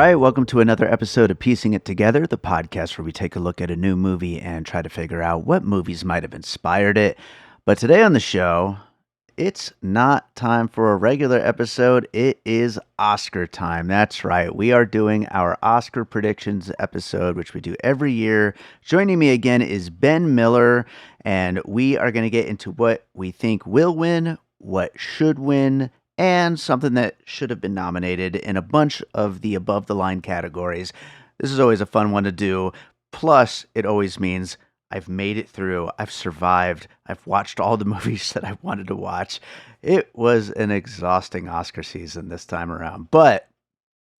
right, welcome to another episode of Piecing It Together, the podcast where we take a look at a new movie and try to figure out what movies might have inspired it. But today on the show, it's not time for a regular episode. It is Oscar time. That's right. We are doing our Oscar predictions episode, which we do every year. Joining me again is Ben Miller, and we are going to get into what we think will win, what should win, and something that should have been nominated in a bunch of the above the line categories. This is always a fun one to do. Plus, it always means I've made it through. I've survived. I've watched all the movies that I wanted to watch. It was an exhausting Oscar season this time around, but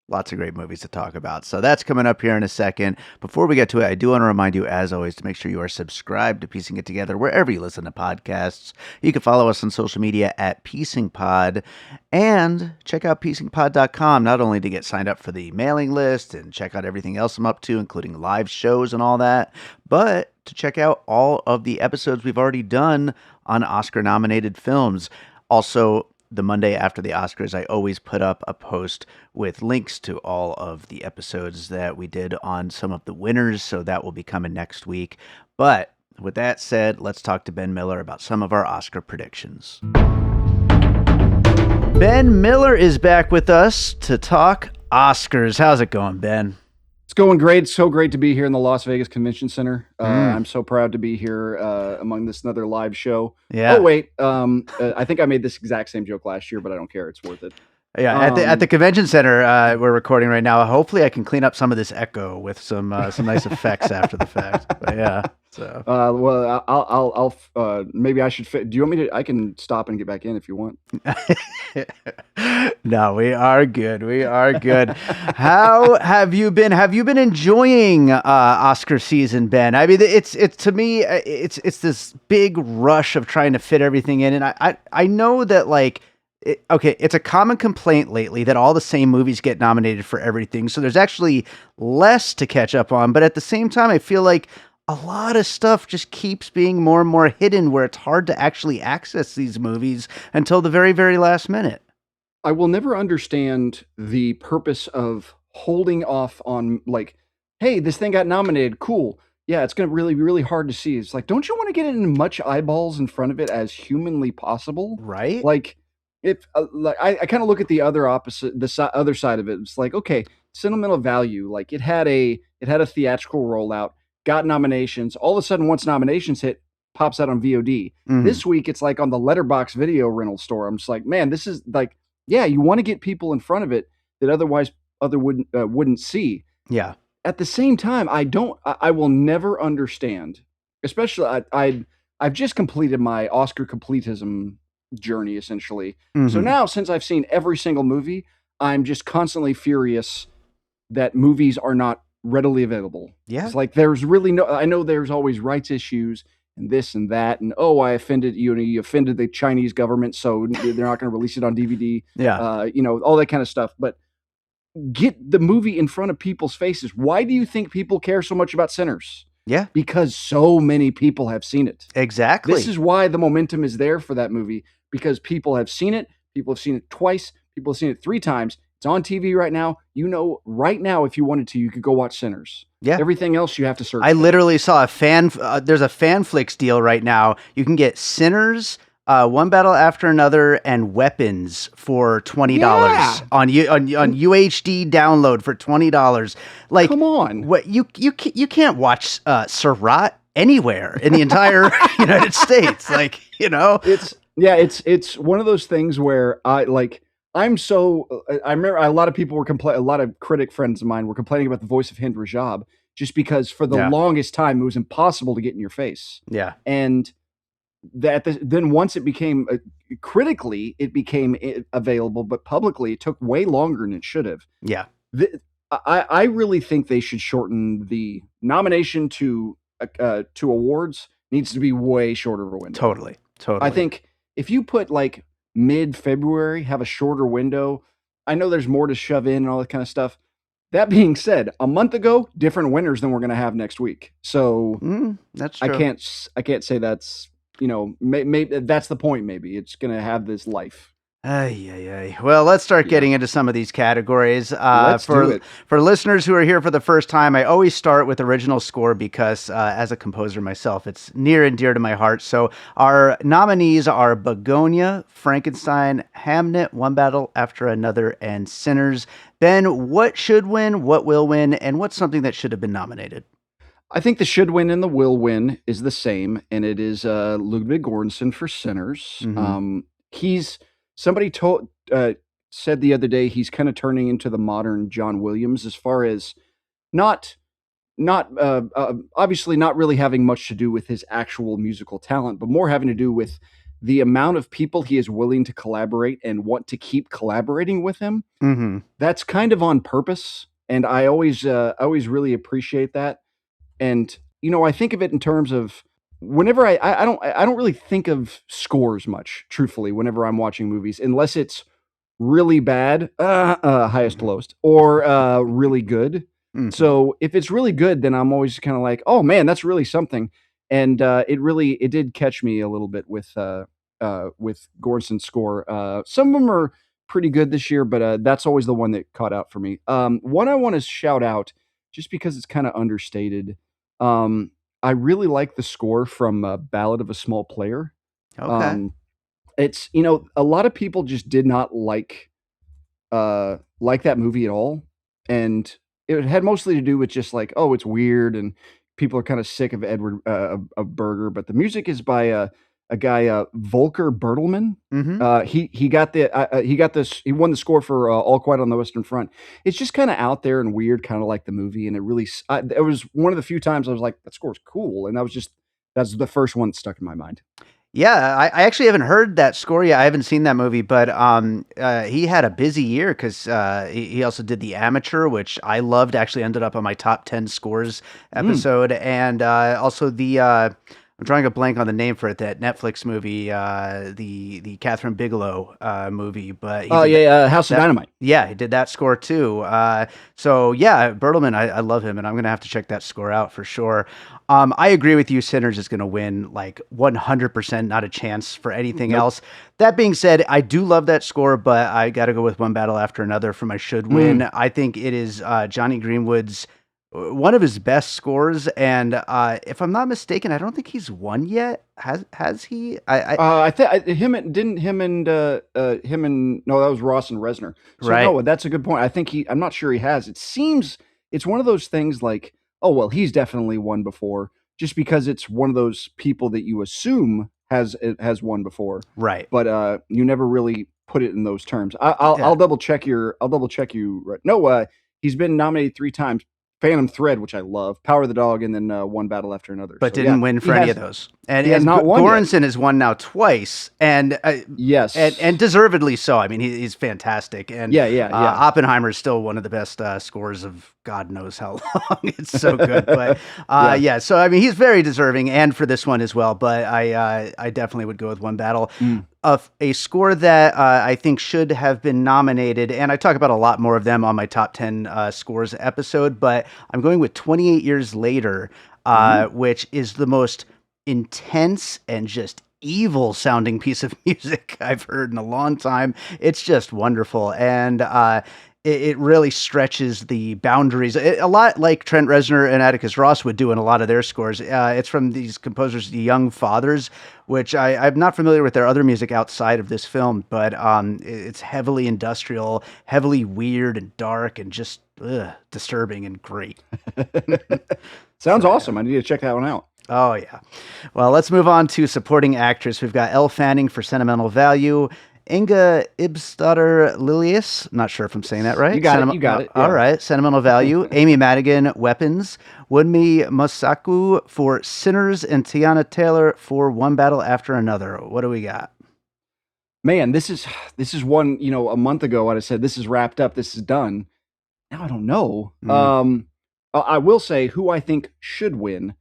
lots of great movies to talk about. So that's coming up here in a second. Before we get to it, I do want to remind you, as always, to make sure you are subscribed to Piecing It Together wherever you listen to podcasts. You can follow us on social media at PiecingPod and check out piecingpod.com, not only to get signed up for the mailing list and check out everything else I'm up to, including live shows and all that, but to check out all of the episodes we've already done on Oscar-nominated films. Also, the Monday after the Oscars, I always put up a post with links to all of the episodes that we did on some of the winners, so that will be coming next week. But with that said, let's talk to Ben Miller about some of our Oscar predictions. Ben Miller is back with us to talk Oscars. How's it going, Ben? It's going great. It's so great to be here in the Las Vegas Convention Center. I'm so proud to be here among this another live show. Yeah. Oh, wait. I think I made this exact same joke last year, but I don't care. It's worth it. Yeah, at the convention center we're recording right now. Hopefully, I can clean up some of this echo with some nice effects after the fact. But yeah, so well, I'll maybe I should. Do you want me to? I can stop and get back in if you want. No, we are good. We are good. How have you been? Have you been enjoying Oscar season, Ben? I mean, it's to me, it's this big rush of trying to fit everything in, and I know that like. It's a common complaint lately that all the same movies get nominated for everything. So there's actually less to catch up on. But at the same time, I feel like a lot of stuff just keeps being more and more hidden where it's hard to actually access these movies until the very, very last minute. I will never understand the purpose of holding off on like, hey, this thing got nominated. Cool. Yeah, it's going to really be really hard to see. It's like, don't you want to get it in much eyeballs in front of it as humanly possible? Right? Like, if like I kind of look at the other opposite, other side of it. It's like, okay, sentimental value. Like it had a theatrical rollout, got nominations. All of a sudden, once nominations hit, pops out on VOD. Mhm. This week, it's like on the Letterbox video rental store. I'm just like, man, this is like, yeah, you want to get people in front of it that otherwise wouldn't see. Yeah. At the same time, I will never understand. Especially, I've just completed my Oscar completism journey essentially. So now, since I've seen every single movie, I'm just constantly furious that movies are not readily available. Yeah. It's like there's really no. I know there's always rights issues and this and that, and oh, I offended you offended the Chinese government, so they're not going to release it on DVD. Yeah. All that kind of stuff. But get the movie in front of people's faces. Why do you think people care so much about Sinners? Yeah. Because so many people have seen it. Exactly. This is why the momentum is there for that movie, because people have seen it. People have seen it twice. People have seen it 3 times. It's on TV right now. You know, right now, if you wanted to, you could go watch Sinners. Yeah. Everything else you have to search. I literally saw a there's a Fanflix deal right now. You can get Sinners, One Battle After Another, and Weapons for $20 on UHD download for $20. Like, come on, what you can't watch Surratt anywhere in the entire United States. Like, it's one of those things where I remember a lot of people were a lot of critic friends of mine were complaining about the voice of Hind Rajab just because for the longest time it was impossible to get in your face. Yeah. And then once it became critically, it became available, but publicly it took way longer than it should have. Yeah. I really think they should shorten the nomination to awards. Needs to be way shorter of a window. Totally. I think if you put like mid-February, have a shorter window. I know there's more to shove in and all that kind of stuff. That being said, a month ago, different winners than we're going to have next week. So that's true. I can't say that's, maybe that's the point. Maybe it's going to have this life. Ay, ay, ay. Well, let's start Yeah, getting into some of these categories. let's do it. For listeners who are here for the first time, I always start with original score because, as a composer myself, it's near and dear to my heart. So our nominees are Begonia, Frankenstein, Hamnet, One Battle After Another, and Sinners. Ben, what should win, what will win, and what's something that should have been nominated? I think the should win and the will win is the same, and it is Ludwig Göransson for Sinners. Mm-hmm. He's somebody told said the other day he's kind of turning into the modern John Williams as far as not not obviously not really having much to do with his actual musical talent, but more having to do with the amount of people he is willing to collaborate and want to keep collaborating with him. Mm-hmm. That's kind of on purpose, and I always really appreciate that. And I think of it in terms of whenever I don't really think of scores much, truthfully, whenever I'm watching movies, unless it's really bad, highest to Mm-hmm. lowest, or really good. Mm-hmm. So if it's really good, then I'm always kind of like, oh man, that's really something. And it did catch me a little bit with Gorson's score. Some of them are pretty good this year, but that's always the one that caught out for me. One I want to shout out just because it's kind of understated. Um, I really like the score from Ballad of a Small Player. Okay. Um, it's a lot of people just did not like that movie at all, and it had mostly to do with just like, oh, it's weird, and people are kind of sick of Edward of Berger. But the music is by a guy Volker Bertelmann. Mm-hmm. He won the score for All Quiet on the Western Front. It's just kind of out there and weird, kind of like the movie, and it was one of the few times I was like, that score's cool, and that's the first one that stuck in my mind. Yeah, I actually haven't heard that score yet. I haven't seen that movie, but he had a busy year because he also did The Amateur, which I loved. Actually, ended up on my top 10 scores Mm. episode, and also the I'm drawing a blank on the name for it. That Netflix movie, the Catherine Bigelow movie, but he Oh did yeah, House of that. Dynamite. Yeah, he did that score too. So yeah, Bertelman, I love him, and I'm gonna have to check that score out for sure. I agree with you. Sinners is gonna win like 100%, not a chance for anything Nope. else. That being said, I do love that score, but I got to go with One Battle After Another for my should win. Mm. I think it is Johnny Greenwood's one of his best scores, and if I'm not mistaken, I don't think he's won yet. Has he? I think him and no, that was Ross and Resner. So Right. no, that's a good point. I'm not sure he has. It seems it's one of those things like, oh well, he's definitely won before, just because it's one of those people that you assume has won before, Right. but you never really put it in those terms. I'll Yeah. double check I'll double check you. Right. No, he's been nominated 3 times. Phantom Thread, which I love, Power of the Dog, and then One Battle After Another. But So yeah, didn't win for any of those. And he has and not won yet. Goranson has won now twice, and Yes. deservedly so. I mean, he's fantastic, and Yeah. Oppenheimer is still one of the best scores of God knows how long. It's so good, but Yeah. yeah. So I mean, he's very deserving, and for this one as well. But I definitely would go with One Battle. Mm. Of a score that I think should have been nominated, and I talk about a lot more of them on my top 10 scores episode, but I'm going with 28 Years Later, Mhm. which is the most intense and just evil sounding piece of music I've heard in a long time. It's just wonderful. And it really stretches the boundaries. A lot like Trent Reznor and Atticus Ross would do in a lot of their scores. It's from these composers, the Young Fathers, which I'm not familiar with their other music outside of this film, but it's heavily industrial, heavily weird and dark, and just disturbing and great. Sounds So yeah. awesome. I need to check that one out. Oh yeah. Well, let's move on to supporting actress. We've got Elle Fanning for Sentimental Value, Inga Ibsdotter Lilius. Not sure if I'm saying that right. You got it. You got it. All Yeah. right. Sentimental Value. Amy Madigan, Weapons. Wunmi Mosaku for Sinners, and Tiana Taylor for One Battle After Another. What do we got? Man, this is one, a month ago I'd have said this is wrapped up, this is done. Now I don't know. Mm, I will say who I think should win.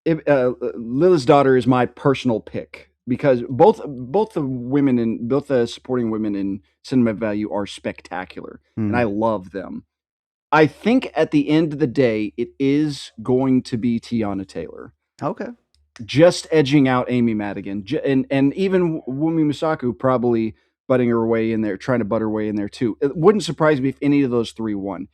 Lila's Daughter is my personal pick because both the supporting women in Cinema Value are spectacular, and I mm. love them. I think at the end of the day, it is going to be Tiana Taylor, Okay. just edging out Amy Madigan, and even Wumi Musaku probably butting her way in there, trying to butt her way in there too. It wouldn't surprise me if any of those three won.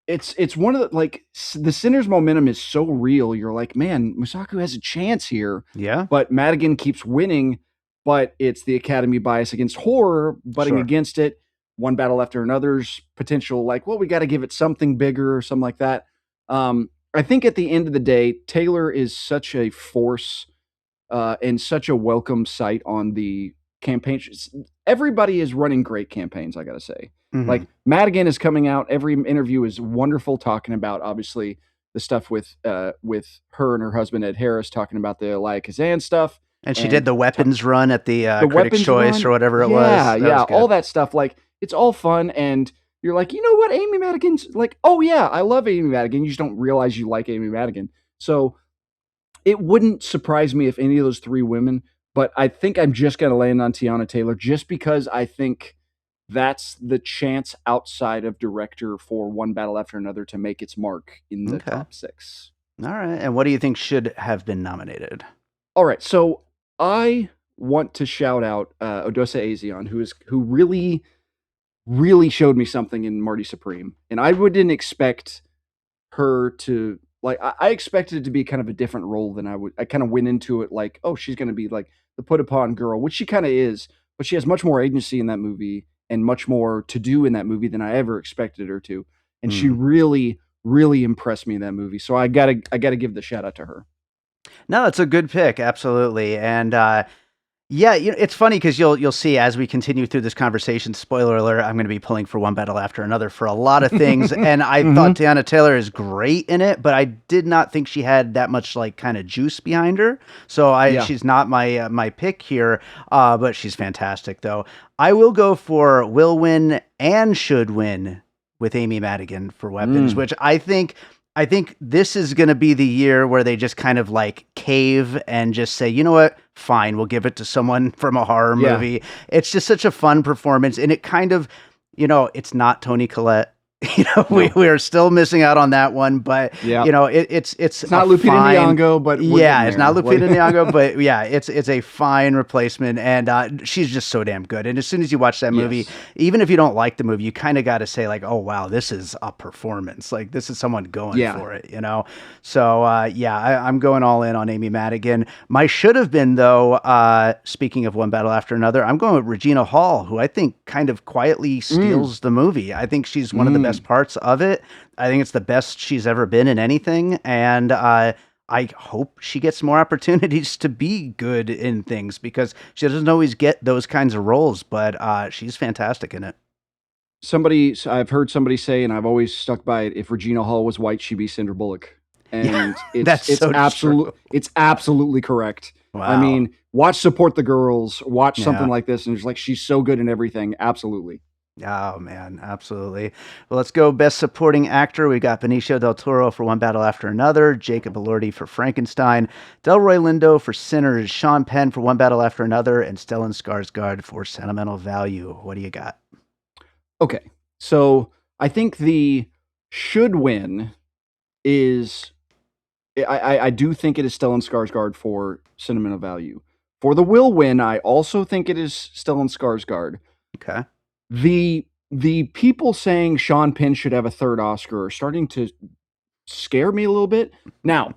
It's one of the like the Sinner's momentum is so real. You're like, man, Musaku has a chance here, Yeah, but Madigan keeps winning. But it's the Academy bias against horror butting sure. against it. One battle after another's potential, like, well, we got to give it something bigger or something like that. I think at the end of the day, Taylor is such a force and such a welcome sight on the campaign. Everybody is running great campaigns, I got to say. Hmm. Like Madigan is coming out. Every interview is wonderful, talking about obviously the stuff with her and her husband Ed Harris, talking about the Elia Kazan stuff And she did and the weapons run at the the Critics' weapons Choice or run. whatever it was. Yeah, That yeah, was all good. that stuff. Like it's all fun, and you're like, you know what, Amy Madigan's like, oh yeah, I love Amy Madigan. You just don't realize you like Amy Madigan. So it wouldn't surprise me if any of those three women, but I think I'm just going to land on Tiana Taylor just because I think that's the chance outside of director for One Battle After Another to make its mark in the Okay. top six. All right. And what do you think should have been nominated? All right, so I want to shout out Odessa Azion, who really showed me something in Marty Supreme, and I wouldn't expect her to like. I expected it to be kind of a different role than I would. I kind of went into it like, oh, she's going to be like the put upon girl, which she kind of is, but she has much more agency in that movie and much more to do in that movie than I ever expected her to, and she Mm. really impressed me in that movie. So I gotta give the shout out to her. No, it's a good pick, absolutely. And yeah, it's funny because you'll see as we continue through this conversation. Spoiler alert: I'm going to be pulling for One Battle After Another for a lot of things, and I Hmm. thought Tiana Taylor is great in it, but I did not think she had that much like kind of juice behind her. So Yeah. she's not my pick here, but she's fantastic though. I will go for will win and should win with Amy Madigan for Weapons, Mm. which I think this is going to be the year where they just kind of like cave and just say, you know what, fine, we'll give it to someone from a horror Yeah. movie. It's just such a fun performance, and it kind of, it's not Toni Collette. We No. we are still missing out on that one, but Yeah. it's It's a not Lupita fine. Nyong'o, but we're Yeah, getting it's not there. Like, Lupita Nyong'o, but yeah, it's a fine replacement, and she's just so damn good. And as soon as you watch that movie, yes. even if you don't like the movie, you kind of got to say like, oh wow, this is a performance. Like this is someone going Yeah. for it. So yeah, I'm going all in on Amy Madigan. My should have been though. Speaking of One Battle After Another, I'm going with Regina Hall, who I think kind of quietly Mm. steals the movie. I think she's one of the best Mm. parts of it. I think it's the best she's ever been in anything, and I hope she gets more opportunities to be good in things because she doesn't always get those kinds of roles, but she's fantastic in it. I've heard somebody say, and I've always stuck by it, if Regina Hall was white, she'd be Sandra Bullock. Yeah, And that's so true. it's absolutely correct. I Wow. mean, watch Support the Girls, watch something Yeah. like this, and it's like she's so good in everything. Absolutely. Oh man, absolutely. Well, let's go best supporting actor. We got Benicio del Toro for One Battle After Another, Jacob Elordi for Frankenstein, Delroy Lindo for Sinners, Sean Penn for One Battle After Another, and Stellan Skarsgård for Sentimental Value. What do you got? Okay. So I think the should win is I do think it is Stellan Skarsgård for sentimental value. For the will win, I also think it is Stellan Skarsgård. Okay. The people saying Sean Penn should have a third Oscar are starting to scare me a little bit. Now,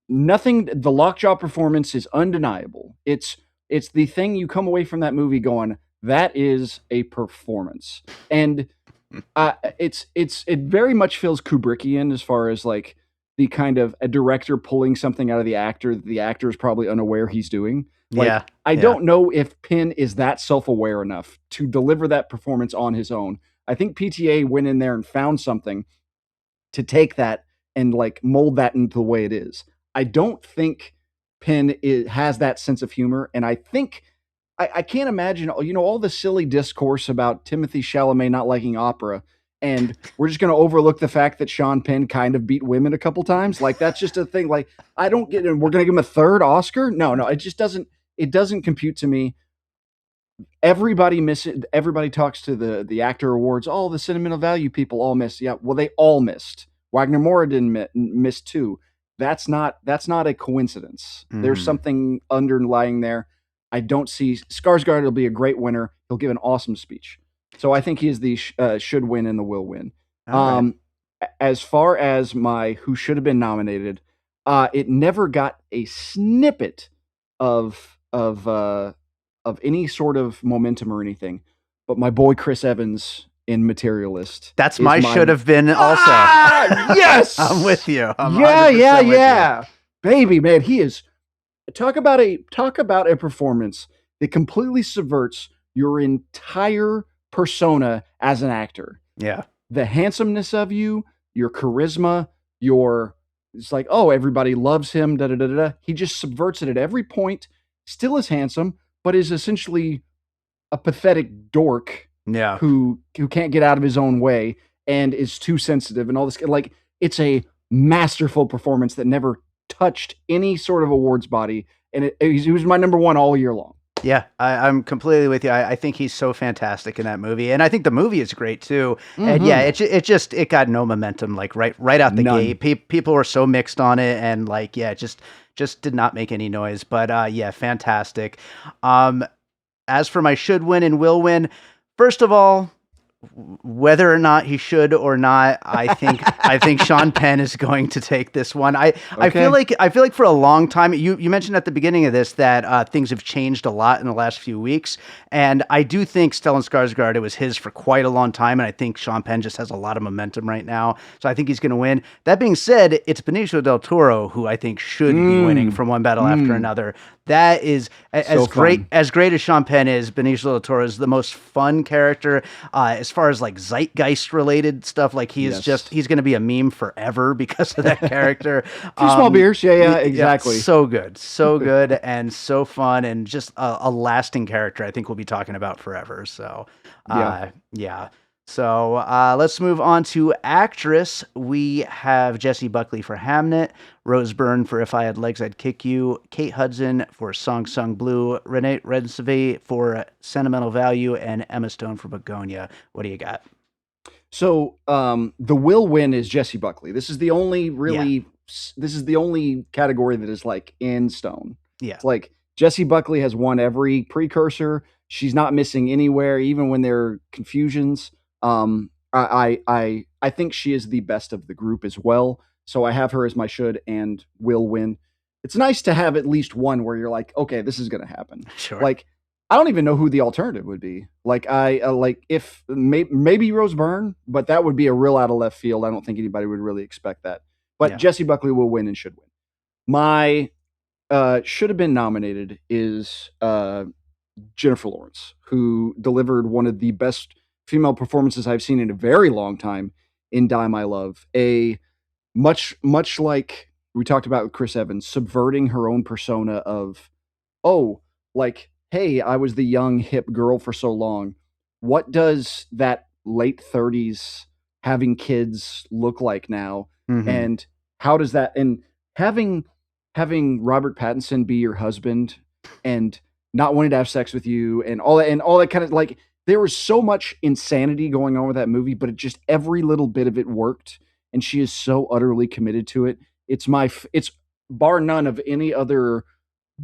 nothing. The Lockjaw performance is undeniable. It's the thing you come away from that movie going, that is a performance, and it very much feels Kubrickian as far as like the kind of a director pulling something out of the actor that the actor is probably unaware he's doing. Like Yeah. I Yeah. don't know if Penn is that self-aware enough to deliver that performance on his own. I think PTA went in there and found something to take that and like mold that into the way it is. I don't think has that sense of humor, and I think I can't imagine, all the silly discourse about Timothy Chalamet not liking opera, and we're just going to overlook the fact that Sean Penn kind of beat women a couple times. Like that's just a thing. Like I don't get it. We're going to give him a third Oscar. No, it just doesn't. It doesn't compute to me. Everybody miss it. Everybody talks to the actor awards. Oh, the sentimental value people all missed. Yeah, well, they all missed. Wagner Moura didn't miss too. That's not a coincidence. There's Hmm. something underlying there. I don't see Skarsgård will be a great winner. He'll give an awesome speech. So I think he is the should win and the will win. All right. Um, as far as my who should have been nominated, it never got a snippet of of any sort of momentum or anything. But my boy Chris Evans in Materialist That's is my my should have been also. yes. I'm with you. I'm Yeah, 100% with yeah. Baby, man, he is talk about a performance that completely subverts your entire persona as an actor. you. Yeah. The handsomeness of you, your charisma, your it's like, oh, everybody loves him, da da da da. He just subverts it at every point, still is handsome, but is essentially a pathetic dork Yeah. who can't get out of his own way and is too sensitive and all this. Like, it's a masterful performance that never touched any sort of awards body, and he was my number one all year long. Yeah, I'm completely with you. I think he's so fantastic in that movie, and I think the movie is great too. And yeah, it got no momentum like right out the None. gate. People were so mixed on it, and like yeah, just did not make any noise. But yeah, fantastic. As for my should win and will win, first of all, whether or not he should or not, I think Sean Penn is going to take this one. I feel like for a long time you mentioned at the beginning of this that things have changed a lot in the last few weeks, and I do think Stellan Skarsgård, it was his for quite a long time, and I think Sean Penn just has a lot of momentum right now, so I think he's going to win. That being said, it's Benicio del Toro who I think should be winning from one battle after another. That is as great as Sean Penn is. Benicio del Toro is the most fun character as far as like zeitgeist related stuff. Like he's going to be a meme forever because of that character. Two small beers, yeah, exactly. So good, and so fun, and just a lasting character. I think we'll be talking about forever. So yeah. So let's move on to actress. We have Jessie Buckley for Hamnet, Rose Byrne for If I Had Legs, I'd Kick You, Kate Hudson for Song Sung Blue, Renee Redzepi for Sentimental Value, and Emma Stone for Begonia. What do you got? So the will win is Jessie Buckley. This is the only this is the only category that is like in stone. Yeah. It's like Jessie Buckley has won every precursor. She's not missing anywhere, even when there are confusions. I think she is the best of the group as well. So I have her as my should and will win. It's nice to have at least one where you're like, okay, this is going to happen. Sure. Like, I don't even know who the alternative would be. Like, if maybe Rose Byrne, but that would be a real out of left field. I don't think anybody would really expect that. But Jessie Buckley will win and should win. My should have been nominated is Jennifer Lawrence, who delivered one of the best female performances I've seen in a very long time in Die My Love. A much like we talked about with Chris Evans, subverting her own persona of, oh, like, hey, I was the young hip girl for so long. What does that late 30s having kids look like now? And how does that, and having Robert Pattinson be your husband and not wanting to have sex with you and all that kind of, like, there was so much insanity going on with that movie, but it just, every little bit of it worked, and she is so utterly committed to it. It's bar none of any other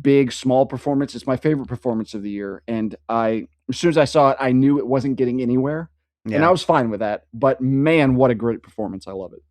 big, small performance. It's my favorite performance of the year, and as soon as I saw it, I knew it wasn't getting anywhere, and I was fine with that. But man, what a great performance! I love it.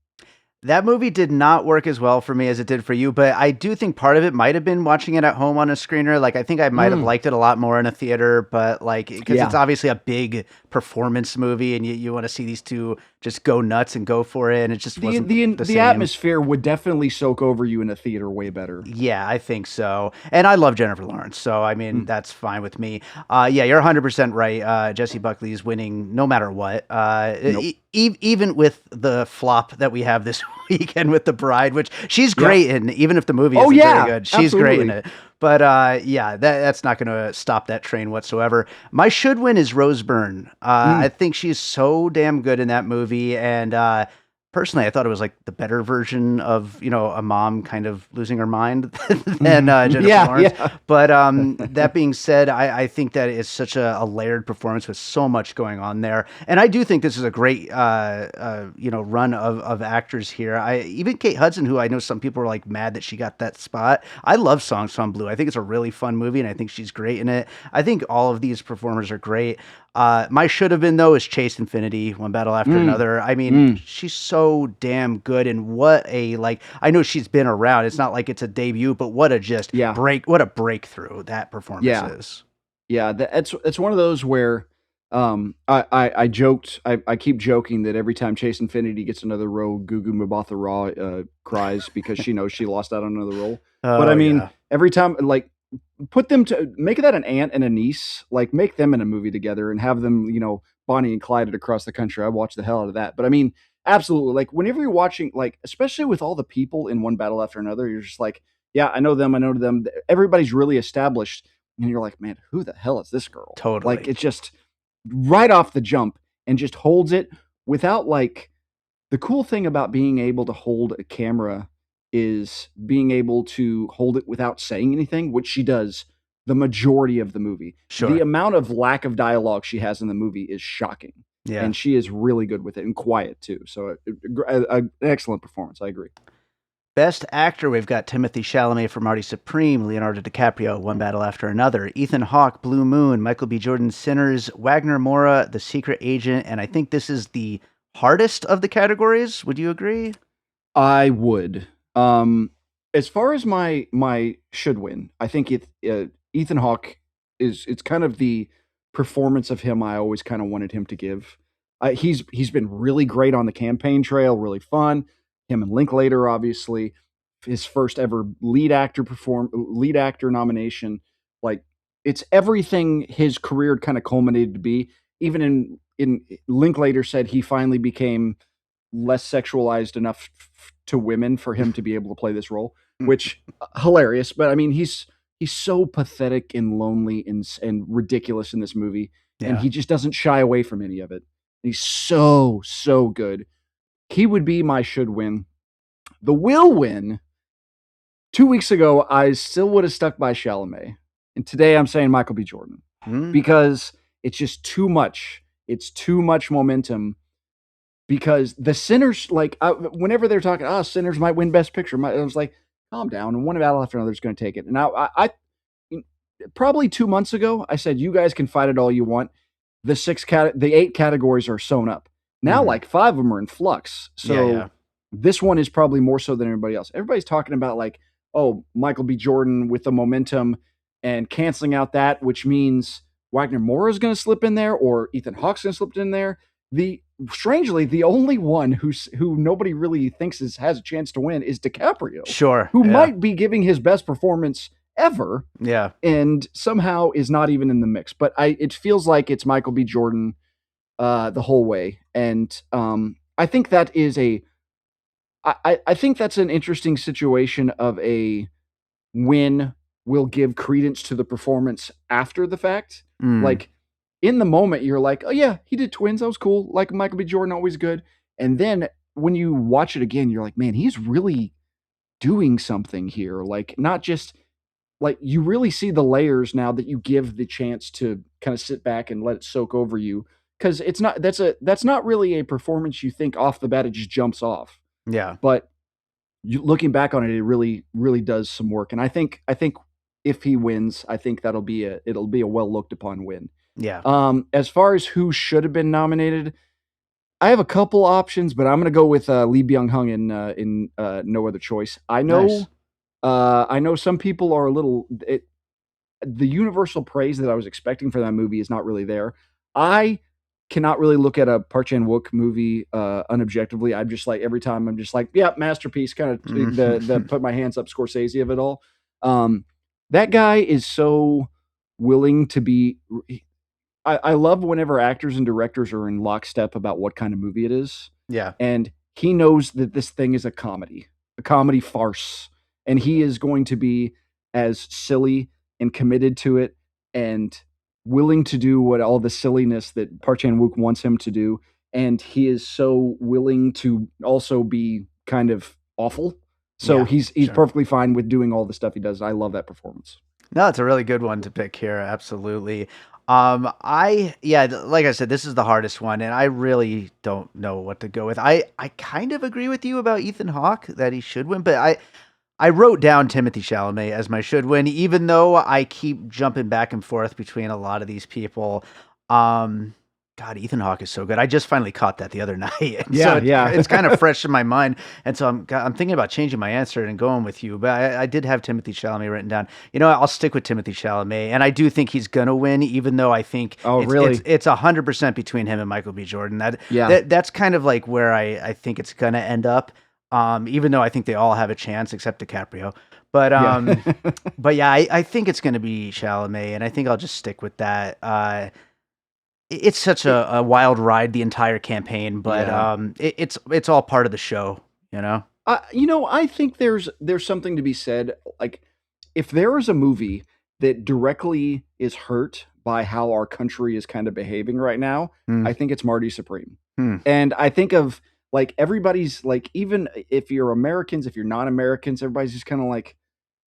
That movie did not work as well for me as it did for you, but I do think part of it might have been watching it at home on a screener. Like, I think I might have liked it a lot more in a theater, but like, because it's obviously a big performance movie, and you want to see these two just go nuts and go for it, and it just wasn't the same. Atmosphere would definitely soak over you in a theater way better. Yeah, I think so. And I love Jennifer Lawrence, so I mean, that's fine with me. Yeah, you're 100% right. Jessie Buckley is winning no matter what. Even with the flop that we have this weekend with The Bride, which she's great in, even if the movie isn't very good. She's great in it. But yeah, that's not going to stop that train whatsoever. My should win is Rose Byrne. I think she's so damn good in that movie, and personally, I thought it was like the better version of, a mom kind of losing her mind than Mhm. Jennifer Yeah, Lawrence. yeah. But that being said, I think that it's such a layered performance with so much going on there. And I do think this is a great, run of actors here. Even Kate Hudson, who I know some people are like mad that she got that spot. I love Songs from Blue. I think it's a really fun movie, and I think she's great in it. I think all of these performers are great. My should have been though is Chase Infinity, One Battle After Mm, Another. I mean, mm. she's so damn good, and what a like. I know she's been around. It's not like it's a debut, but Yeah, what a breakthrough that performance yeah. is. Yeah, it's one of those where I joked I keep joking that every time Chase Infinity gets another role, Gugu Mbatha Raw cries because she knows she lost out on another role. But I Oh mean, yeah, every time like put them to make that an aunt and a niece, like make them in a movie together and have them, Bonnie and Clyde it across the country. I watch the hell out of that. But I mean, absolutely, like whenever you're watching, like especially with all the people in One Battle After Another, you're just like, yeah, I know them, I know them. Everybody's really established and you're like, man, who the hell is this girl? Like, totally. it's just right off the jump and just holds it without like the cool thing about being able to hold a camera is being able to hold it without saying anything, which she does the majority of the movie. The Sure. amount of lack of dialogue she has in the movie is shocking. Yeah. And she is really good with it and quiet too. So, an excellent performance. I agree. Best actor, we've got Timothy Chalamet for Marty Supreme, Leonardo DiCaprio, One Battle After Another, Ethan Hawke, Blue Moon, Michael B. Jordan, Sinners, Wagner Moura, The Secret Agent, and I think this is the hardest of the categories. Would you agree? I would. Um, as far as my should win, I think Ethan Hawke is it's kind of the performance of him I always kind of wanted him to give. He's been really great on the campaign trail, really fun. Him and Linklater, obviously, his first ever lead actor nomination. Like it's everything his career kind of culminated to be. Even in Linklater said he finally became less sexualized enough to women for him to be able to play this role, which hilarious. But I mean, he's so pathetic and lonely and ridiculous in this movie, and Yeah. he just doesn't shy away from any of it. He's so good. He would be my should win. The will win. 2 weeks ago, I still would have stuck by Chalamet, and today I'm saying Michael B. Jordan Mm, because it's just too much. It's too much momentum because the Sinners, like, whenever they're talking, Sinners might win Best Picture. I was like, calm down. And one battle after another is going to take it. And now, probably 2 months ago, I said, you guys can fight it all you want. The 8 categories are sewn up. Now, hmm. like 5 of them are in flux. Yeah, So yeah. this one is probably more so than everybody else. Everybody's talking about like, oh, Michael B. Jordan with the momentum and canceling out that, which means Wagner Moore is going to slip in there or Ethan Hawke's going to slip in there. The strangely, the only one who nobody really thinks has a chance to win is DiCaprio, Sure. who Yeah. might be giving his best performance ever, Yeah. and somehow is not even in the mix. But it feels like it's Michael B. Jordan the whole way, and I think that is I think that's an interesting situation of a win will give credence to the performance after the fact. Mm, Like in the moment, you're like, oh yeah, he did Twins. That was cool. Like Michael B. Jordan, always good. And then when you watch it again, you're like, man, he's really doing something here. Like not just like you really see the layers now that you give the chance to kind of sit back and let it soak over you. Cause that's not really a performance you think off the bat, it just jumps off. yeah. But looking back on it, it really does some work. And I think if he wins, I think it'll be a well looked upon win. Yeah. As far as who should have been nominated, I have a couple options, but I'm gonna go with Lee Byung Hun in No Other Choice. Nice. I know some people are a little the universal praise that I was expecting for that movie is not really there. I cannot really look at a Park Chan Wook movie unobjectively. I'm just like every time I'm just like, yeah, masterpiece. Kind of the put my hands up Scorsese of it all. Um, that guy is so willing to be. I love whenever actors and directors are in lockstep about what kind of movie it is, Yeah. and he knows that this thing is a comedy farce, and he is going to be as silly and committed to it and willing to do what all the silliness that Park Chan Wook wants him to do. and he is so willing to also be kind of awful. So Yeah, he's sure. perfectly fine with doing all the stuff he does. I love that performance. No, it's a really good one to pick here. Absolutely. Like I said, this is the hardest one, and I really don't know what to go with. I kind of agree with you about Ethan Hawke that he should win, but I wrote down Timothy Chalamet as my should win, even though I keep jumping back and forth between a lot of these people. Um, God, Ethan Hawke is so good. I just finally caught that the other night, and so Yeah, yeah. it's kind of fresh in my mind. And so I'm thinking about changing my answer and going with you. But I did have Timothy Chalamet written down. You know, I'll stick with Timothy Chalamet, and I do think he's gonna win, even though I think Oh, it's really? it's 100% between him and Michael B. Jordan. Yeah. That's kind of like where I think it's gonna end up. Even though I think they all have a chance except DiCaprio. But Yeah. but yeah, I think it's going to be Chalamet, and I think I'll just stick with that. It's such a wild ride the entire campaign, but Yeah. it's all part of the show, you know. I think there's something to be said. Like, if there is a movie that directly is hurt by how our country is kind of behaving right now, Hmm. I think it's Marty Supreme. Hmm. And I think of like everybody's like, even if you're Americans, if you're not Americans, everybody's just kind of like,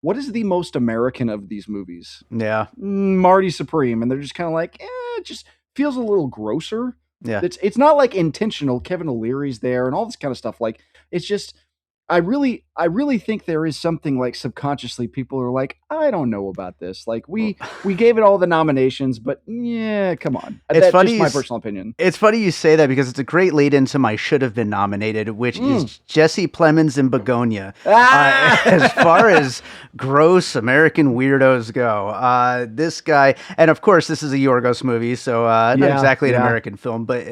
what is the most American of these movies? Yeah, Marty Supreme, and they're just kind of like, it just feels a little grosser. yeah. It's not like intentional. Kevin O'Leary's there and all this kind of stuff. Like, it's just I really think there is something like subconsciously people are like, I don't know about this. Like, Well, we gave it all the nominations, but yeah, come on. it's That's funny. just my personal opinion. It's funny you say that because it's a great lead into my should have been nominated, which Mm. is Jesse Plemons in Begonia. As Ah! far as gross American weirdos go, this guy, and of course, this is a Yorgos movie, so not Yeah, exactly an yeah. American film, but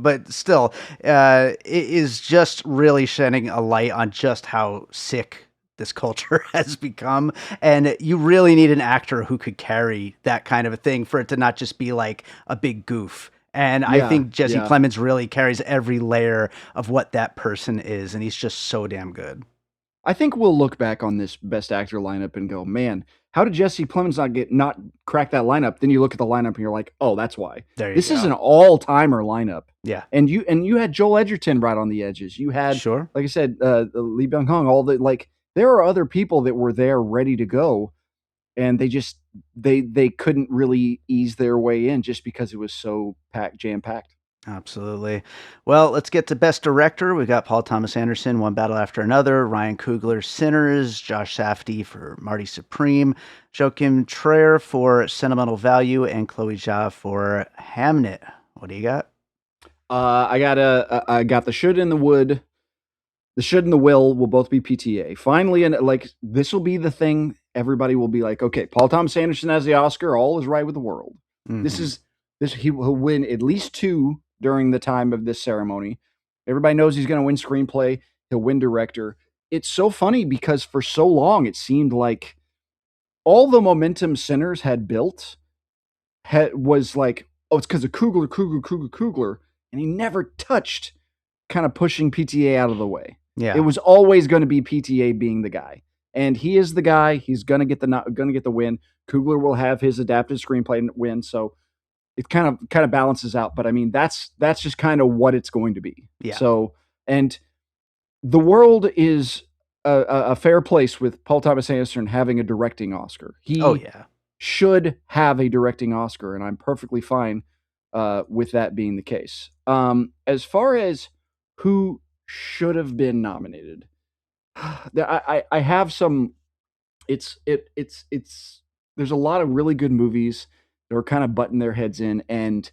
but still, it is just really shedding a light on just how sick this culture has become, and you really need an actor who could carry that kind of a thing for it to not just be like a big goof. And I Yeah, think Jesse yeah. Plemons really carries every layer of what that person is, and he's just so damn good. I think we'll look back on this best actor lineup and go, man, how did Jesse Plemons not crack that lineup? Then you look at the lineup and you're like, oh, that's why. There you This is go. an all-timer lineup. Yeah, And you had Joel Edgerton right on the edges. You had, sure. like I said, Lee Byung Hun. All the like, there are other people that were there ready to go, and they couldn't really ease their way in just because it was so jam packed. Absolutely. Well, let's get to Best Director. We got Paul Thomas Anderson, One Battle After Another, Ryan Coogler, Sinners, Josh Safdie for Marty Supreme, Joachim Trier for Sentimental Value, and Chloe Zhao for Hamnet. What do you got? I got the should and the would. The should and the will both be PTA. Finally, and like this will be the thing. Everybody will be like, okay, Paul Thomas Anderson has the Oscar. All is right with the world. This Mhm. is this. He'll win at least two during the time of this ceremony. Everybody knows he's going to win screenplay. He'll win director. It's so funny because for so long it seemed like all the momentum Sinners had built was like, oh, it's because of Kugler, and he never touched kind of pushing PTA out of the way. It Yeah. was always going to be PTA being the guy, and he is the guy. He's gonna get the win. Kugler will have his adapted screenplay win, so it kind of balances out. But I mean, that's just kind of what it's going to be. Yeah. So, and the world is a fair place with Paul Thomas Anderson having a directing Oscar. Oh, He yeah. should have a directing Oscar, and I'm perfectly fine with that being the case. As far as who should have been nominated, I have some. It's there's a lot of really good movies that are kind of butting their heads in, and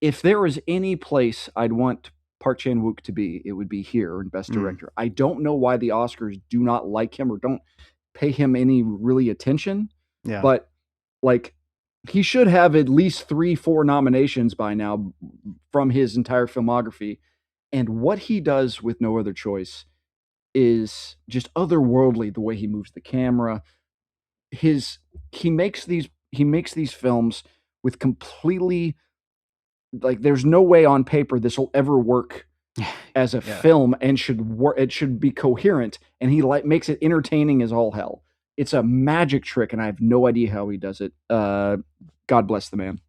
if there was any place I'd want Park Chan Wook to be, it would be here in Best Mm. Director. I don't know why the Oscars do not like him or don't pay him any really attention, Yeah. but like he should have at least 3, 4 nominations by now from his entire filmography. And what he does with No Other Choice is just otherworldly. The way he moves the camera, his he makes these films with completely like there's no way on paper this will ever work as a Yeah. film and should work. It should be coherent, and he makes it entertaining as all hell. It's a magic trick, and I have no idea how he does it. God bless the man.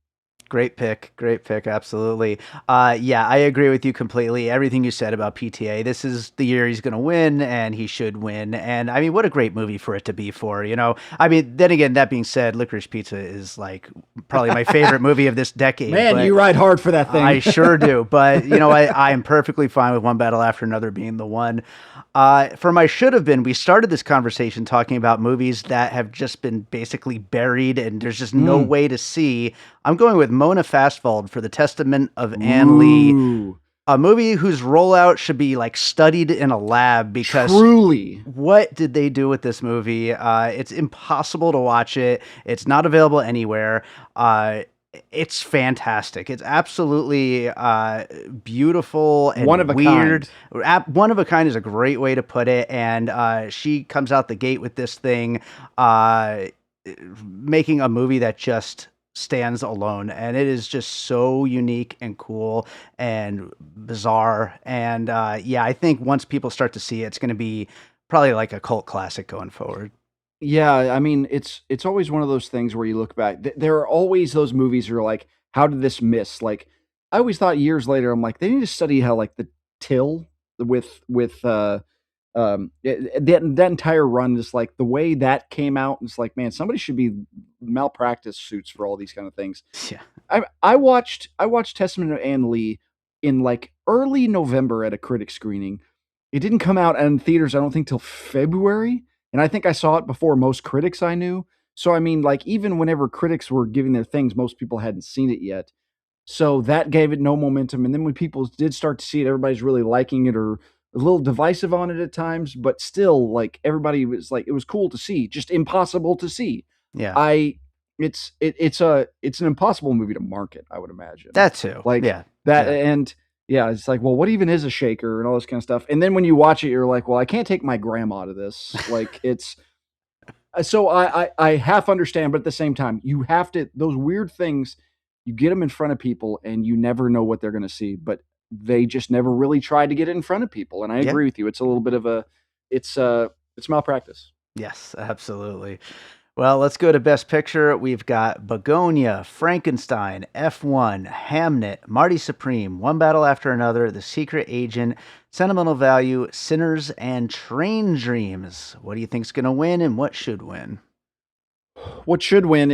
Great pick. Great pick. Absolutely. Yeah, I agree with you completely. Everything you said about PTA. This is the year he's going to win, and he should win. And I mean, what a great movie for it to be for, you know? I mean, then again, that being said, Licorice Pizza is like probably my favorite movie of this decade, Man, but you ride hard for that I thing. sure do. But, you know, I am perfectly fine with One Battle After Another being the one. For my should have been, we started this conversation talking about movies that have just been basically buried and there's just no Mm. way to see. I'm going with Mona Fastwald for The Testament of Anne Lee, Ooh, a movie whose rollout should be like studied in a lab because truly. what did they do with this movie? It's impossible to watch it. It's not available anywhere. It's fantastic. It's absolutely beautiful One and of a weird. kind. One of a kind is a great way to put it. And she comes out the gate with this thing, uh, making a movie that just stands alone, and it is just so unique and cool and bizarre. And yeah, I think once people start to see it, it's going to be probably like a cult classic going forward. Yeah, I mean, it's always one of those things where you look back. There are always those movies where you're like, how did this miss? Like, I always thought years later, I'm like, they need to study how like the Till with that entire run is like the way that came out. It's like, man, somebody should be malpractice suits for all these kind of things. Yeah. I watched Testament of Anne Lee in like early November at a critic screening. It didn't come out in theaters, I don't think, till February, and I think I saw it before most critics I knew. So I mean, like even whenever critics were giving their things, most people hadn't seen it yet. So that gave it no momentum. And then when people did start to see it, everybody's really liking it or a little divisive on it at times, but still, like everybody was like, it was cool to see, just impossible to see. Yeah. I it's an impossible movie to market, I would imagine. That too. Like Yeah. that Yeah. and yeah, it's like, well, what even is a shaker and all this kind of stuff. And then when you watch it, you're like, well, I can't take my grandma to this. Like it's so I half understand, but at the same time, you have to those weird things. You get them in front of people, and you never know what they're going to see. But they just never really tried to get it in front of people. And I Yeah. agree with you. It's a little bit of a it's malpractice. Yes, absolutely. Well, let's go to Best Picture. We've got Begonia, Frankenstein, F1, Hamnet, Marty Supreme, One Battle After Another, The Secret Agent, Sentimental Value, Sinners, and Train Dreams. What do you think's going to win and what should win? What should win?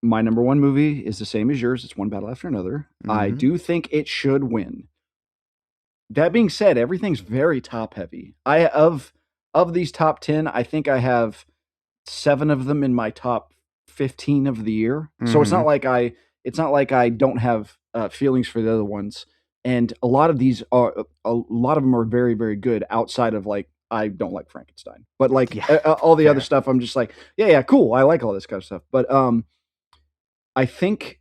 My number one movie is the same as yours. It's One Battle After Another. I Hmm. do think it should win. That being said, everything's very top heavy. I of these top 10, I think I have 7 of them in my top 15 of the year. So Hmm. it's not like I don't have feelings for the other ones. And a lot of these are a lot of them are very very good outside of like I don't like Frankenstein. But like Yeah, all the other fair. stuff I'm just like, yeah, yeah, cool. I like all this kind of stuff. But I think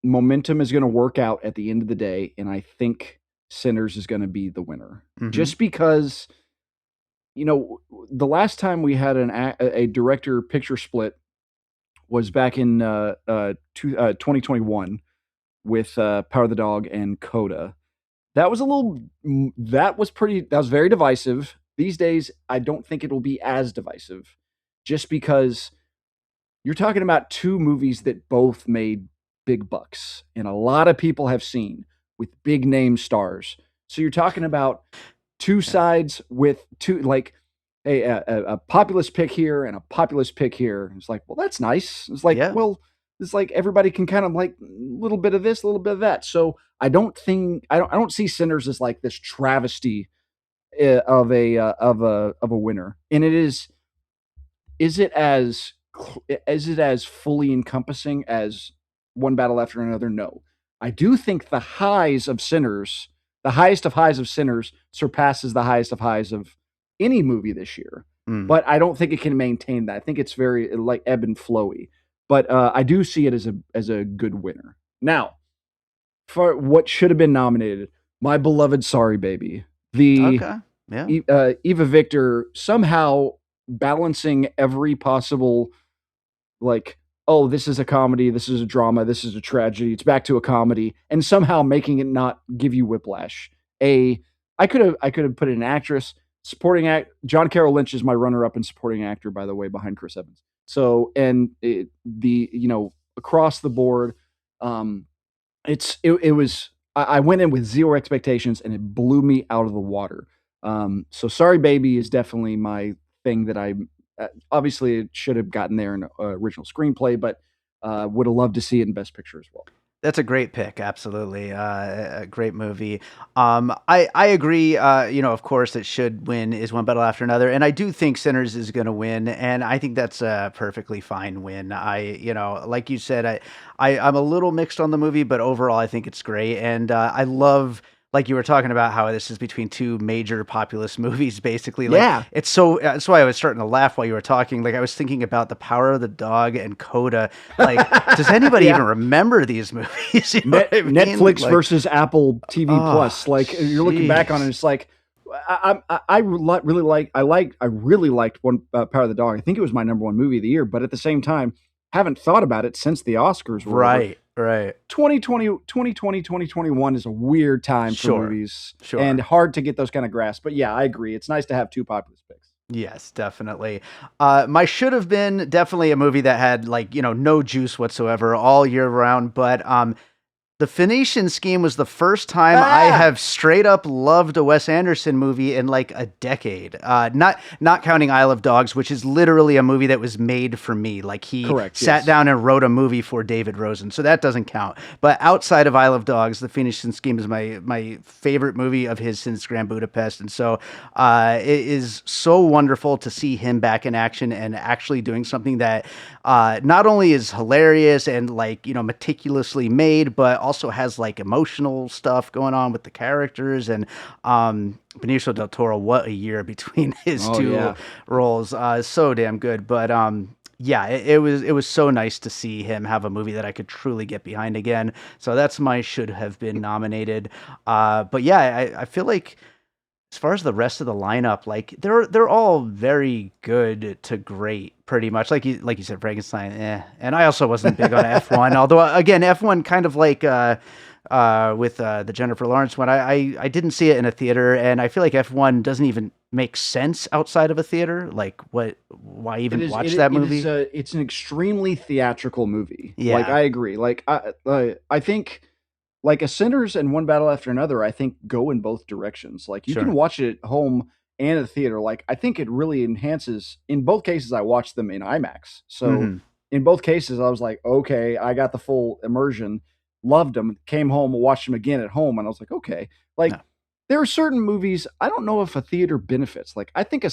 momentum is going to work out at the end of the day, and I think Sinners is going to be the winner. Hmm. Just because, the last time we had a director picture split was back in 2021 with Power of the Dog and Coda. That was a little, that was very divisive. These days, I don't think it'll be as divisive just because you're talking about two movies that both made big bucks and a lot of people have seen with big name stars. So you're talking about two Yeah. sides with two like a populist pick here and a populist pick here. It's like, well, that's nice. It's like, Yeah. well, it's like everybody can kind of like a little bit of this, a little bit of that. So I don't see Sinners as like this travesty of a winner. And it is it as is it as fully encompassing as One Battle After Another? No. I do think the highest of highs of Sinners surpasses the highest of highs of any movie this year. Mm. But I don't think it can maintain that. I think it's very like ebb and flowy. But I do see it as a good winner. Now, for what should have been nominated, my beloved Sorry Baby, the Okay. Yeah. Eva Victor somehow balancing every possible like, oh, this is a comedy, this is a drama, this is a tragedy, it's back to a comedy, and somehow making it not give you whiplash. A I could have put an actress, supporting act. John Carroll Lynch is my runner up in supporting actor, by the way, behind Chris Evans. So and the across the board. Um, it was I went in with zero expectations and it blew me out of the water. So Sorry Baby is definitely my thing that I obviously it should have gotten there in original screenplay, but would have loved to see it in Best Picture as well. That's a great pick. Absolutely, a great movie. I agree. Of course, it should win is one battle after another, and I do think Sinners is going to win, and I think that's a perfectly fine win. Like you said, I'm a little mixed on the movie, but overall, I think it's great, and I love. Like you were talking about how this is between two major populist movies, basically. Like Yeah, it's so that's why I was starting to laugh while you were talking. Like I was thinking about The Power of the Dog and Coda. Like, does anybody even yeah. remember these movies? You know what I mean? Netflix Like, versus Apple TV oh, Plus. Like you're looking back on it, jeez. it's like I really liked one Power of the Dog. I think it was my number one movie of the year. But at the same time, haven't thought about it since the Oscars were over. Right, right. 2021 is a weird time for Sure, movies and sure. hard to get those kind of grasps. But yeah, I agree. It's nice to have two populist picks. Yes, definitely. My should have been definitely a movie that had like no juice whatsoever all year round, but The Phoenician Scheme was the first time I Ah, have straight up loved a Wes Anderson movie in like a decade. Not counting Isle of Dogs, which is literally a movie that was made for me. Like he correct. sat Yes. down and wrote a movie for David Rosen, so that doesn't count. But outside of Isle of Dogs, The Phoenician Scheme is my favorite movie of his since Grand Budapest, and so it is so wonderful to see him back in action and actually doing something that not only is hilarious and like meticulously made, but also has like emotional stuff going on with the characters and Benicio del Toro. What a year between his Oh two yeah. roles! So damn good. But yeah, it was so nice to see him have a movie that I could truly get behind again. So that's my should have been nominated. But yeah, I feel like as far as the rest of the lineup, like they're all very good to great, pretty much. Like you said, Frankenstein, And I also wasn't big on F1, although again, F1 kind of like with the Jennifer Lawrence one, I didn't see it in a theater, and I feel like F1 doesn't even make sense outside of a theater. Like, why It even is watch that it is movie? it's an extremely theatrical movie. Like Yeah, I agree. Like I think like a Sinners and One Battle After Another, I think go in both directions. Like you can sure. watch it at home and at the theater. Like I think it really enhances. In both cases, I watched them in IMAX. So Hmm. in both cases, I was like, okay, I got the full immersion. Loved them. Came home, watched them again at home, and I was like, okay, like No. there are certain movies I don't know if a theater benefits. Like I think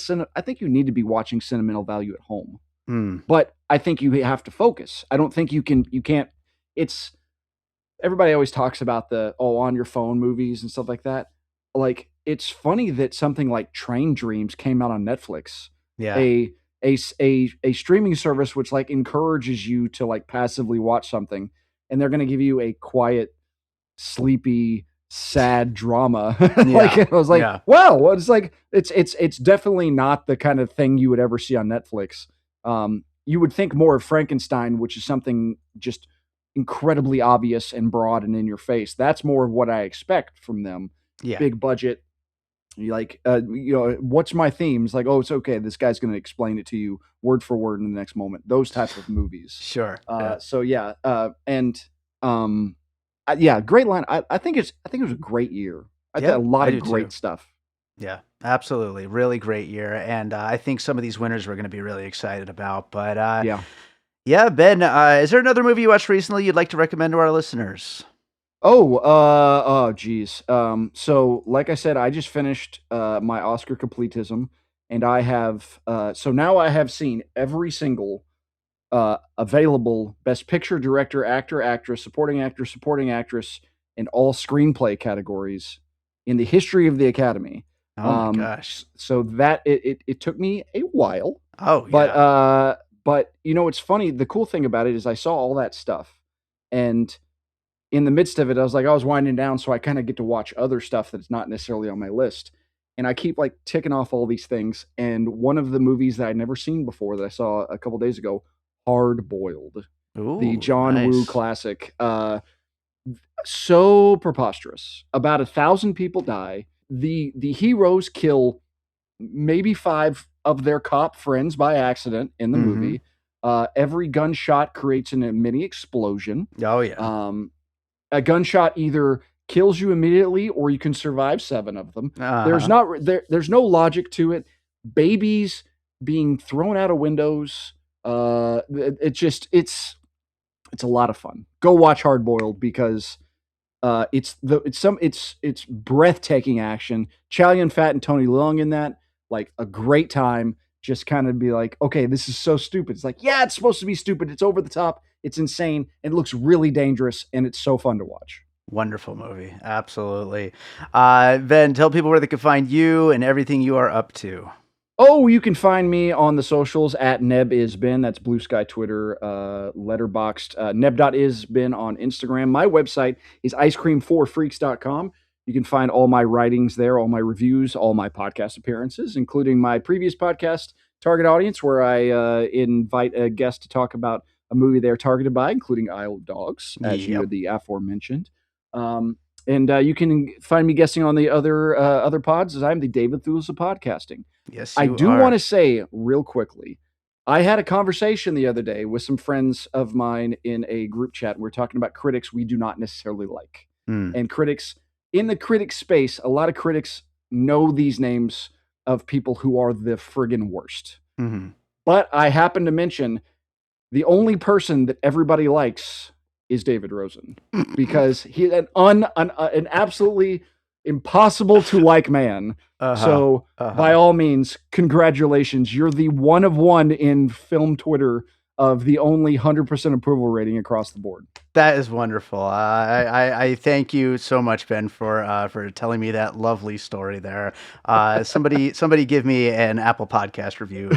you need to be watching sentimental value at home, Mm. but I think you have to focus. I don't think you can't. It's everybody always talks about the on your phone movies and stuff like that. Like it's funny that something like Train Dreams came out on Netflix, Yeah. a a streaming service which like encourages you to like passively watch something, and they're going to give you a quiet, sleepy, sad drama. Like Yeah. I was like, Yeah. wow, well, it's like it's definitely not the kind of thing you would ever see on Netflix. You would think more of Frankenstein, which is something just incredibly obvious and broad and in your face. That's more of what I expect from them. Yeah. Big budget, like what's my themes? Like, oh, it's okay. This guy's going to explain it to you word for word in the next moment. Those type of movies. Sure. Yeah. So yeah, and um, yeah, great line. I think it was a great year. I did a Yeah. lot I of do too. great stuff. Yeah, absolutely. Really great year. And I think some of these winners we're going to be really excited about. But Yeah. yeah, Ben, is there another movie you watched recently you'd like to recommend to our listeners? Geez. So like I said, I just finished my Oscar completism, and I have so now I have seen every single available Best Picture, Director, Actor, Actress, Supporting Actress, and all screenplay categories in the history of the Academy. Oh my gosh. So that it took me a while, Oh but yeah. it's funny. The cool thing about it is I saw all that stuff, and in the midst of it, I was like, I was winding down, so I kind of get to watch other stuff that's not necessarily on my list. And I keep like ticking off all these things. And one of the movies that I'd never seen before that I saw a couple days ago, Hard Boiled, the Ooh, John Woo nice. classic. So preposterous. About 1,000 people die. The heroes kill maybe five of their cop friends by accident in the Mm-hmm. movie. Every gunshot creates a mini explosion. Oh yeah. A gunshot either kills you immediately or you can survive 7 of them. Uh-huh. There's no logic to it. Babies being thrown out of windows. It's a lot of fun. Go watch Hard Boiled because it's breathtaking action. Chow Yun Fat and Tony Leung in that, like a great time. Just kind of be like, okay, this is so stupid. It's like, yeah, it's supposed to be stupid. It's over the top. It's insane. And it looks really dangerous, and it's so fun to watch. Wonderful movie. Absolutely. Ben, tell people where they can find you and everything you are up to. Oh, you can find me on the socials at nebisbin. That's Blue Sky, Twitter, Letterboxd, neb.isbin on Instagram. My website is icecream4freaks.com. You can find all my writings there, all my reviews, all my podcast appearances, including my previous podcast, Target Audience, where I invite a guest to talk about a movie they're targeted by, including Isle of Dogs, as you Yep. the aforementioned. And you can find me guesting on the other pods as I'm the David Thulis of podcasting. Yes, I you do are. want to say real quickly, I had a conversation the other day with some friends of mine in a group chat. We're talking about critics we do not necessarily like. And critics in the critic space, a lot of critics know these names of people who are the friggin' worst. Mm-hmm. But I happen to mention the only person that everybody likes is David Rosen because he's an absolutely impossible to like man. So by all means, congratulations. You're the one of one in film Twitter of the only 100% approval rating across the board. That is wonderful. I thank you so much, Ben, for telling me that lovely story there. Somebody give me an Apple Podcast review.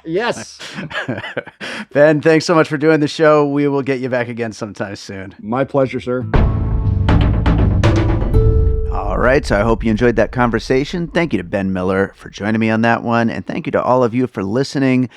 Yes. Ben, thanks so much for doing the show. We will get you back again sometime soon. My pleasure, sir. All right, so I hope you enjoyed that conversation. Thank you to Ben Miller for joining me on that one, and thank you to all of you for listening.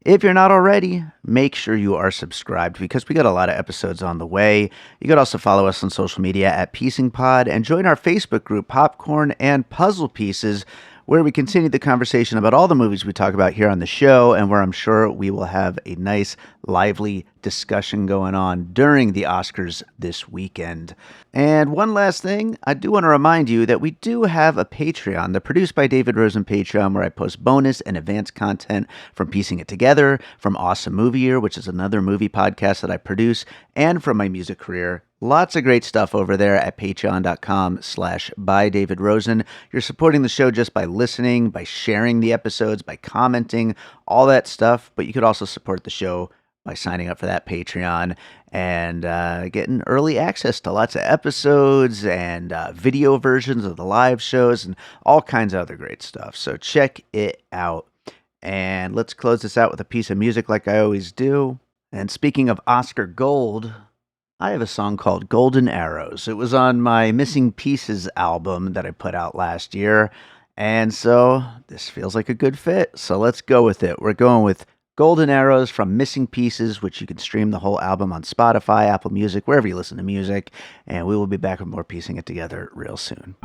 If you're not already, make sure you are subscribed because we got a lot of episodes on the way. You could also follow us on social media at Piecing Pod and join our Facebook group, Popcorn and Puzzle Pieces, where we continue the conversation about all the movies we talk about here on the show and where I'm sure we will have a nice, lively discussion going on during the Oscars this weekend. And one last thing, I do want to remind you that we do have a Patreon, the Produced by David Rosen Patreon, where I post bonus and advanced content from Piecing It Together, from Awesome Movie Year, which is another movie podcast that I produce, and from my music career. Lots of great stuff over there at patreon.com/bydavidrosen. You're supporting the show just by listening, by sharing the episodes, by commenting, all that stuff. But you could also support the show by signing up for that Patreon and getting early access to lots of episodes and video versions of the live shows and all kinds of other great stuff. So check it out. And let's close this out with a piece of music like I always do. And speaking of Oscar Gold, I have a song called Golden Arrows. It was on my Missing Pieces album that I put out last year. And so this feels like a good fit. So let's go with it. We're going with Golden Arrows from Missing Pieces, which you can stream the whole album on Spotify, Apple Music, wherever you listen to music. And we will be back with more Piecing It Together real soon.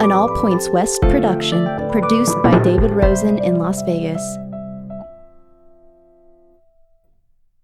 an All Points West production, produced by David Rosen in Las Vegas.